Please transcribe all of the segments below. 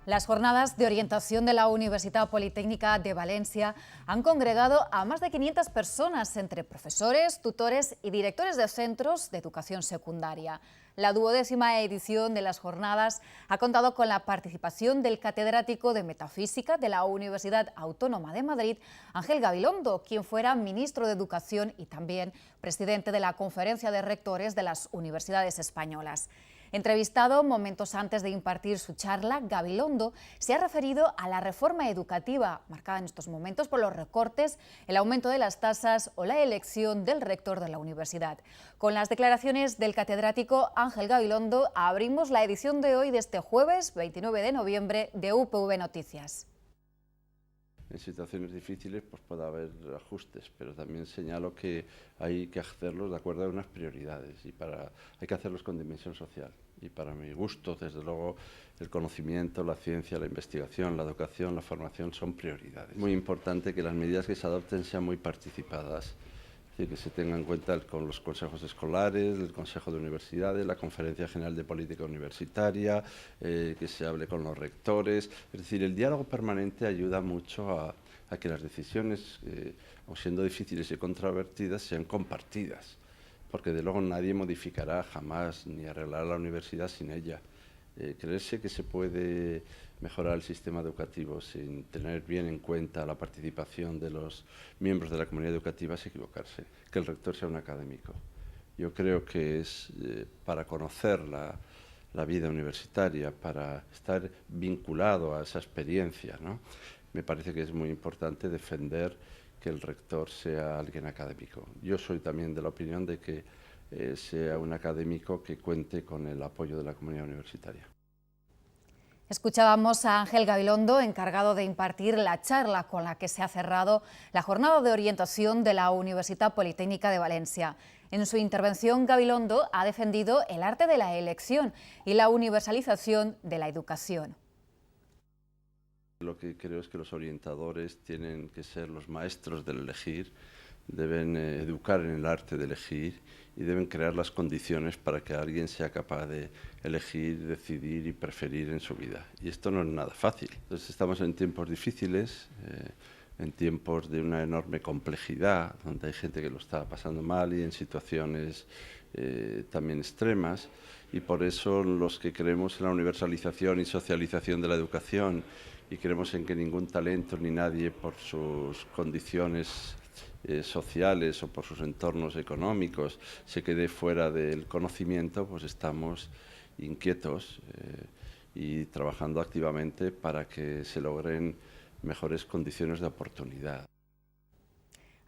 Las jornadas de orientación de la Universitat Politécnica de Valencia han congregado a más de 500 personas entre profesores, tutores y directores de centros de educación secundaria. La 12ª edición de las jornadas ha contado con la participación del catedrático de Metafísica de la Universidad Autónoma de Madrid, Ángel Gabilondo, quien fuera ministro de Educación y también presidente de la Conferencia de Rectores de las Universidades Españolas. Entrevistado momentos antes de impartir su charla, Gabilondo se ha referido a la reforma educativa, marcada en estos momentos por los recortes, el aumento de las tasas o la elección del rector de la universidad. Con las declaraciones del catedrático Ángel Gabilondo, abrimos la edición de hoy de este jueves 29 de noviembre de UPV Noticias. En situaciones difíciles pues puede haber ajustes, pero también señalo que hay que hacerlos de acuerdo a unas prioridades y hay que hacerlos con dimensión social. Y para mi gusto, desde luego, el conocimiento, la ciencia, la investigación, la educación, la formación son prioridades. Es muy importante que las medidas que se adopten sean muy participadas, es decir, que se tenga en cuenta con los consejos escolares, el Consejo de Universidades, la Conferencia General de Política Universitaria, que se hable con los rectores. Es decir, el diálogo permanente ayuda mucho a que las decisiones, aun siendo difíciles y controvertidas, sean compartidas, porque de luego nadie modificará jamás ni arreglará la universidad sin ella. Creerse que se puede mejorar el sistema educativo sin tener bien en cuenta la participación de los miembros de la comunidad educativa es equivocarse, que el rector sea un académico. Yo creo que es para conocer la vida universitaria, para estar vinculado a esa experiencia, ¿no? Me parece que es muy importante defender que el rector sea alguien académico. Yo soy también de la opinión de que sea un académico que cuente con el apoyo de la comunidad universitaria. Escuchábamos a Ángel Gabilondo, encargado de impartir la charla con la que se ha cerrado la jornada de orientación de la Universitat Politécnica de Valencia. En su intervención, Gabilondo ha defendido el arte de la elección y la universalización de la educación. Lo que creo es que los orientadores tienen que ser los maestros del elegir, deben educar en el arte de elegir y deben crear las condiciones para que alguien sea capaz de elegir, decidir y preferir en su vida. Y esto no es nada fácil. Entonces estamos en tiempos difíciles, en tiempos de una enorme complejidad, donde hay gente que lo está pasando mal y en situaciones también extremas. Y por eso los que creemos en la universalización y socialización de la educación y creemos en que ningún talento ni nadie por sus condiciones sociales o por sus entornos económicos se quede fuera del conocimiento, pues estamos inquietos y trabajando activamente para que se logren mejores condiciones de oportunidad.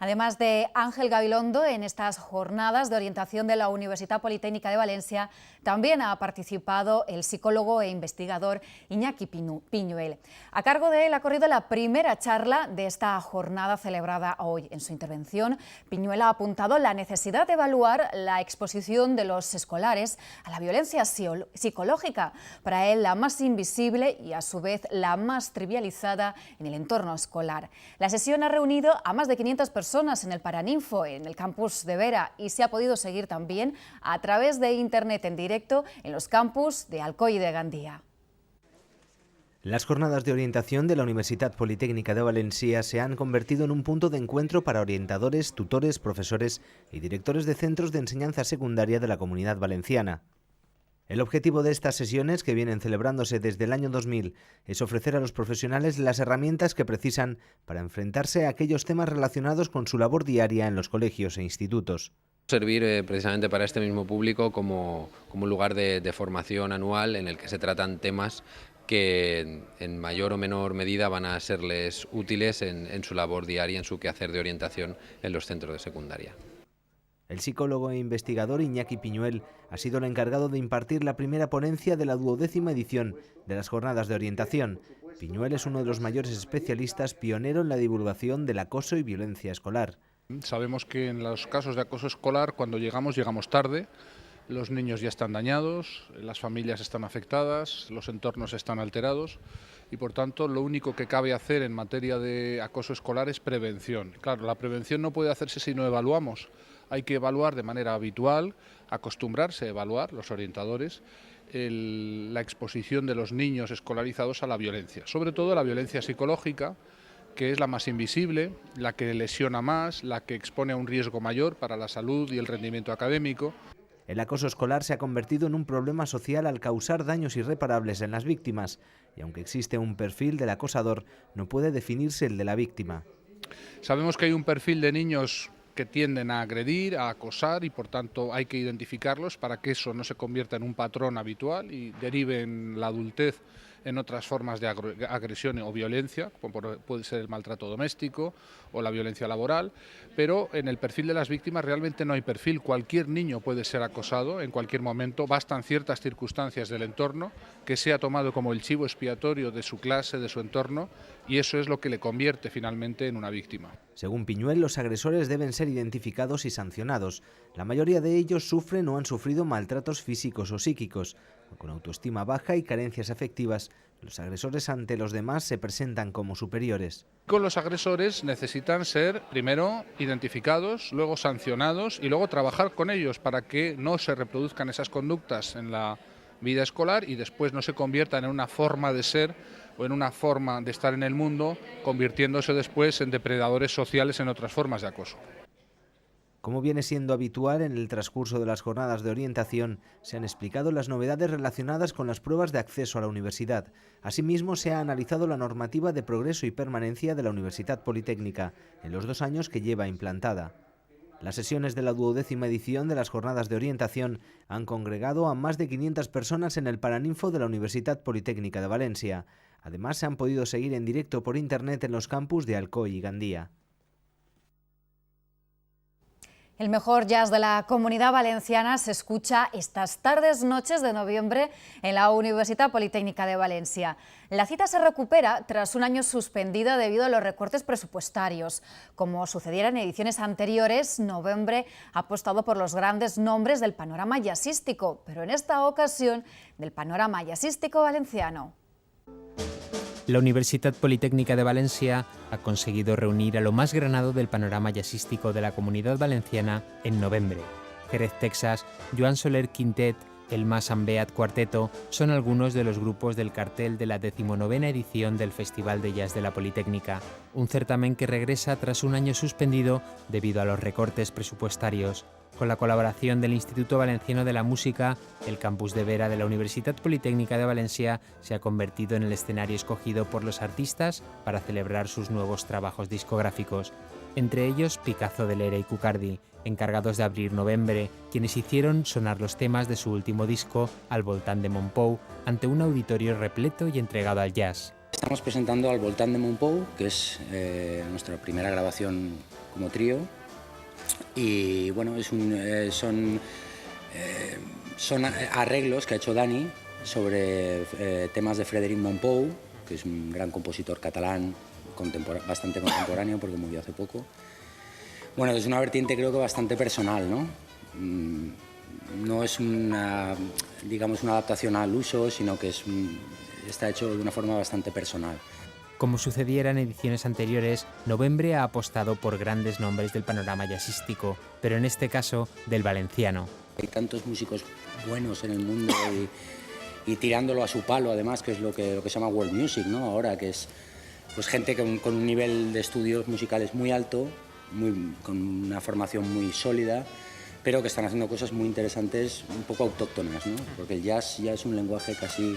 Además de Ángel Gabilondo, en estas jornadas de orientación de la Universitat Politécnica de Valencia también ha participado el psicólogo e investigador Iñaki Piñuel. A cargo de él ha corrido la primera charla de esta jornada celebrada hoy. En su intervención, Piñuel ha apuntado la necesidad de evaluar la exposición de los escolares a la violencia psicológica, para él la más invisible y a su vez la más trivializada en el entorno escolar. La sesión ha reunido a más de 500 personas en el Paraninfo, en el campus de Vera, y se ha podido seguir también a través de internet en directo en los campus de Alcoy y de Gandía. Las jornadas de orientación de la Universitat Politécnica de Valencia se han convertido en un punto de encuentro para orientadores, tutores, profesores y directores de centros de enseñanza secundaria de la Comunidad Valenciana. El objetivo de estas sesiones, que vienen celebrándose desde el año 2000, es ofrecer a los profesionales las herramientas que precisan para enfrentarse a aquellos temas relacionados con su labor diaria en los colegios e institutos. Servir precisamente para este mismo público como un lugar de formación anual en el que se tratan temas que en mayor o menor medida van a serles útiles en su labor diaria, en su quehacer de orientación en los centros de secundaria. El psicólogo e investigador Iñaki Piñuel ha sido el encargado de impartir la primera ponencia de la 12ª edición de las jornadas de orientación. Piñuel es uno de los mayores especialistas pionero en la divulgación del acoso y violencia escolar. Sabemos que en los casos de acoso escolar, cuando llegamos tarde, los niños ya están dañados, las familias están afectadas, los entornos están alterados y por tanto lo único que cabe hacer en materia de acoso escolar es prevención. Claro, la prevención no puede hacerse si no evaluamos. Hay que evaluar de manera habitual, acostumbrarse a evaluar los orientadores la exposición de los niños escolarizados a la violencia, sobre todo a la violencia psicológica, que es la más invisible, la que lesiona más, la que expone a un riesgo mayor para la salud y el rendimiento académico. El acoso escolar se ha convertido en un problema social al causar daños irreparables en las víctimas, y aunque existe un perfil del acosador, no puede definirse el de la víctima. Sabemos que hay un perfil de niños que tienden a agredir, a acosar, y por tanto hay que identificarlos para que eso no se convierta en un patrón habitual y derive en la adultez en otras formas de agresión o violencia, como puede ser el maltrato doméstico o la violencia laboral, pero en el perfil de las víctimas realmente no hay perfil. Cualquier niño puede ser acosado en cualquier momento, bastan ciertas circunstancias del entorno que sea tomado como el chivo expiatorio de su clase, de su entorno, y eso es lo que le convierte finalmente en una víctima. Según Piñuel, los agresores deben ser identificados y sancionados. La mayoría de ellos sufren o han sufrido maltratos físicos o psíquicos. Con autoestima baja y carencias afectivas, los agresores ante los demás se presentan como superiores. Con los agresores necesitan ser primero identificados, luego sancionados y luego trabajar con ellos para que no se reproduzcan esas conductas en la vida escolar y después no se conviertan en una forma de ser o en una forma de estar en el mundo, convirtiéndose después en depredadores sociales en otras formas de acoso. Como viene siendo habitual en el transcurso de las jornadas de orientación, se han explicado las novedades relacionadas con las pruebas de acceso a la universidad. Asimismo, se ha analizado la normativa de progreso y permanencia de la Universidad Politécnica en los 2 años que lleva implantada. Las sesiones de la 12ª edición de las jornadas de orientación han congregado a más de 500 personas en el Paraninfo de la Universidad Politécnica de Valencia. Además, se han podido seguir en directo por internet en los campus de Alcoy y Gandía. El mejor jazz de la Comunidad Valenciana se escucha estas tardes, noches de noviembre en la Universidad Politécnica de Valencia. La cita se recupera tras un año suspendida debido a los recortes presupuestarios. Como sucediera en ediciones anteriores, Noviembre ha apostado por los grandes nombres del panorama jazzístico, pero en esta ocasión del panorama jazzístico valenciano. La Universitat Politécnica de Valencia ha conseguido reunir a lo más granado del panorama jazzístico de la Comunidad Valenciana en Noviembre. Jerez Texas, Joan Soler Quintet, el Mas Ambeat Cuarteto son algunos de los grupos del cartel de la 19ª edición del Festival de Jazz de la Politécnica, un certamen que regresa tras un año suspendido debido a los recortes presupuestarios. Con la colaboración del Instituto Valenciano de la Música, el campus de Vera de la Universitat Politécnica de Valencia se ha convertido en el escenario escogido por los artistas para celebrar sus nuevos trabajos discográficos, entre ellos Picazo de Lera y Cucardi, encargados de abrir Noviembre, quienes hicieron sonar los temas de su último disco, Al voltant de Montpou, ante un auditorio repleto y entregado al jazz. Estamos presentando Al voltant de Montpou, que es nuestra primera grabación como trío. Y bueno, son arreglos que ha hecho Dani sobre temas de Frédéric Montpou, que es un gran compositor catalán, bastante contemporáneo porque murió hace poco. Bueno, es una vertiente creo que bastante personal, ¿no? No es una adaptación al uso, sino que está hecho de una forma bastante personal. Como sucediera en ediciones anteriores, Noviembre ha apostado por grandes nombres del panorama jazzístico, pero en este caso del valenciano. Hay tantos músicos buenos en el mundo y tirándolo a su palo, además, que es lo que se llama world music, ¿no? Ahora, que es pues gente con un nivel de estudios musicales muy alto, con una formación muy sólida, pero que están haciendo cosas muy interesantes, un poco autóctonas, ¿no? Porque el jazz ya es un lenguaje casi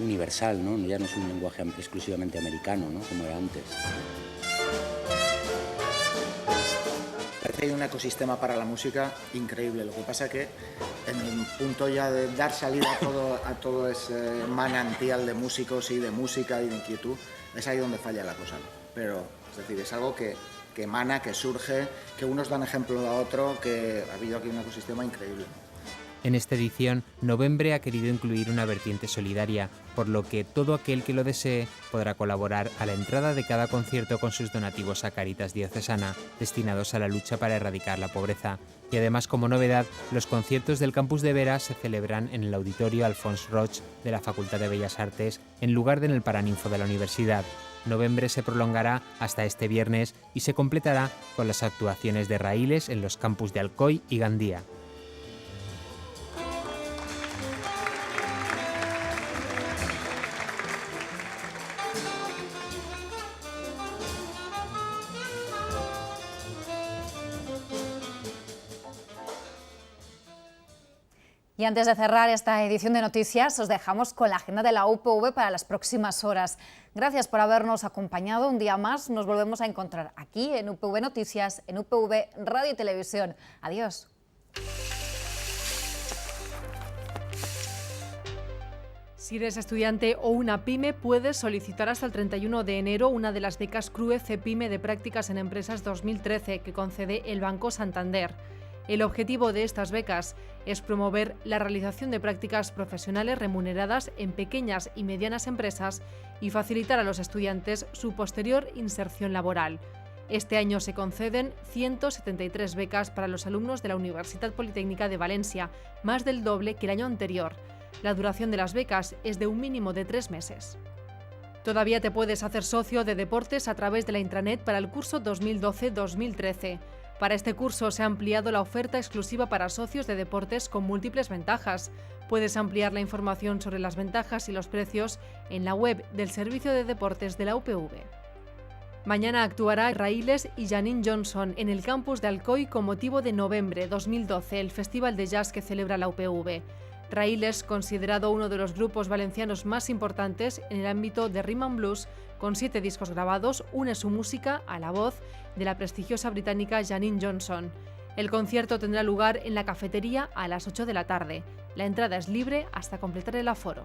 universal, ¿no? Ya no es un lenguaje exclusivamente americano, ¿no? Como era antes. Parece que hay un ecosistema para la música increíble. Lo que pasa que en el punto ya de dar salida a todo ese manantial de músicos y de música y de inquietud, es ahí donde falla la cosa, ¿no? Pero, es decir, es algo que emana, que surge, que unos dan ejemplo a otro, que ha habido aquí un ecosistema increíble. En esta edición, Noviembre ha querido incluir una vertiente solidaria, por lo que todo aquel que lo desee podrá colaborar a la entrada de cada concierto con sus donativos a Caritas Diocesana, destinados a la lucha para erradicar la pobreza. Y además, como novedad, los conciertos del campus de Vera se celebran en el auditorio Alfons Roig de la Facultad de Bellas Artes, en lugar de en el Paraninfo de la universidad. Noviembre se prolongará hasta este viernes y se completará con las actuaciones de raíles en los campus de Alcoy y Gandía. Y antes de cerrar esta edición de noticias, os dejamos con la agenda de la UPV para las próximas horas. Gracias por habernos acompañado un día más. Nos volvemos a encontrar aquí en UPV Noticias, en UPV Radio y Televisión. Adiós. Si eres estudiante o una pyme, puedes solicitar hasta el 31 de enero una de las becas CRUE CEPYME de Prácticas en Empresas 2013 que concede el Banco Santander. El objetivo de estas becas es promover la realización de prácticas profesionales remuneradas en pequeñas y medianas empresas y facilitar a los estudiantes su posterior inserción laboral. Este año se conceden 173 becas para los alumnos de la Universitat Politécnica de Valencia, más del doble que el año anterior. La duración de las becas es de un mínimo de 3 meses. Todavía te puedes hacer socio de deportes a través de la intranet para el curso 2012-2013. Para este curso se ha ampliado la oferta exclusiva para socios de deportes con múltiples ventajas. Puedes ampliar la información sobre las ventajas y los precios en la web del Servicio de Deportes de la UPV. Mañana actuará Raíles y Janine Johnson en el campus de Alcoy con motivo de Novembre 2012, el festival de jazz que celebra la UPV. Raíles, considerado uno de los grupos valencianos más importantes en el ámbito de rhythm and blues, con 7 discos grabados, une su música a la voz de la prestigiosa británica Janine Johnson. El concierto tendrá lugar en la cafetería a las 8 de la tarde. La entrada es libre hasta completar el aforo.